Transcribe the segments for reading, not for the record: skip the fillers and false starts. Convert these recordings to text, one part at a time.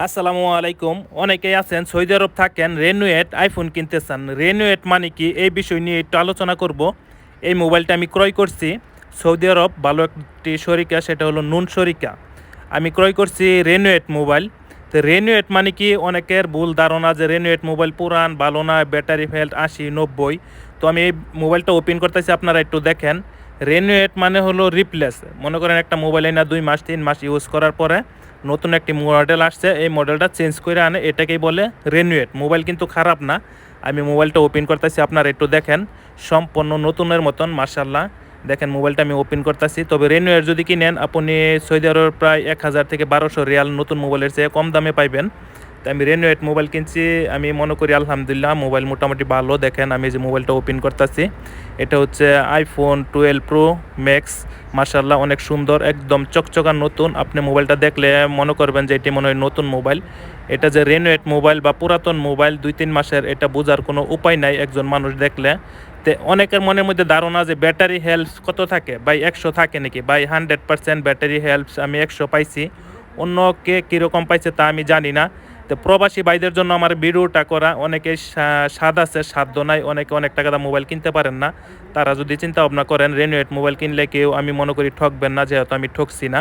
আসসালামু আলাইকুম। অনেকেই আছেন সৌদি আরব থাকেন, রেনুয়েট আইফোন কিনতে চান। রেনুয়েট মানে কি, এই বিষয় নিয়ে একটু আলোচনা করব। এই মোবাইলটা আমি ক্রয় করছি সৌদি আরব ভালো একটি শরিকা, সেটা হলো নুন শরিকা। আমি ক্রয় করছি রেনুয়েট মোবাইল। তো রেনুয়েট মানে কি, অনেকের ভুল ধারণা যে রেনুয়েট মোবাইল পুরান, ভালো না, ব্যাটারি হেলথ 80-90। তো আমি এই মোবাইলটা ওপেন করতেছি, আপনারা একটু দেখেন। রেনুয়েট মানে হলো রিপ্লেস। মনে করেন একটা মোবাইল না 2 মাস 3 মাস ইউজ করার পরে নতুন একটি মডেল আসছে, এই মডেলটা চেঞ্জ করে আনে, এটাকেই বলে রেনুয়েট। মোবাইল কিন্তু খারাপ না। আমি মোবাইলটা ওপেন করতেছি, আপনারা একটু দেখেন। সম্পূর্ণ নতুনের মতন, মার্শাল্লাহ। দেখেন মোবাইলটা আমি ওপেন করতেছি। তবে রেনুয়েট যদি কিনেন, আপনি সৌদি আরবের প্রায় 1000 থেকে 1200 রিয়াল নতুন মোবাইলের চেয়ে কম দামে পাইবেন। তো আমি রেনুয়েট মোবাইল কিনছি। আমি মনে করি আলহামদুলিল্লাহ মোবাইল মোটামুটি ভালো। দেখেন আমি যে মোবাইলটা ওপেন করতেছি, এটা হচ্ছে আইফোন 12 প্রো ম্যাক্স। মাশাআল্লাহ অনেক সুন্দর, একদম চকচকা নতুন। আপনি মোবাইলটা দেখলে মনে করবেন যে এটি মনে হয় নতুন মোবাইল। এটা যে রেনুয়েট মোবাইল বা পুরাতন মোবাইল 2-3 মাসের, এটা বোঝার কোনো উপায় নাই একজন মানুষ দেখলে। তো অনেকের মনের মধ্যে ধারণা যে ব্যাটারি হেলথ কত থাকে ভাই, 100 থাকে নাকি ভাই। 100% ব্যাটারি হেলথ আমি 100 পাইছি। অন্য কে কীরকম পাইছে তা আমি জানি না। তো প্রবাসী ভাইদের জন্য আমার ভিডিওটা করা। অনেকে স্বাদ আছে, সাধ্য নাই, অনেকে অনেক টাকা দাম মোবাইল কিনতে পারেন না। তারা যদি চিন্তা ভাবনা করেন রেনুয়েট মোবাইল কিনলে, কেউ আমি মনে করি ঠকবেন না, যেহেতু আমি ঠকছি না।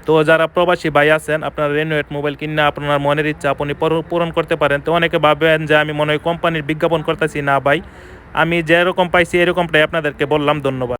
তো যারা প্রবাসী ভাই আছেন, আপনারা রেনুয়েট মোবাইল কিনে আপনার মনের ইচ্ছা আপনি পূরণ করতে পারেন। তো অনেকে ভাবেন যে আমি মনে হয় কোম্পানির বিজ্ঞাপন করতেছি, না ভাই। আমি যেরকম পাইছি এরকমটাই আপনাদেরকে বললাম। ধন্যবাদ।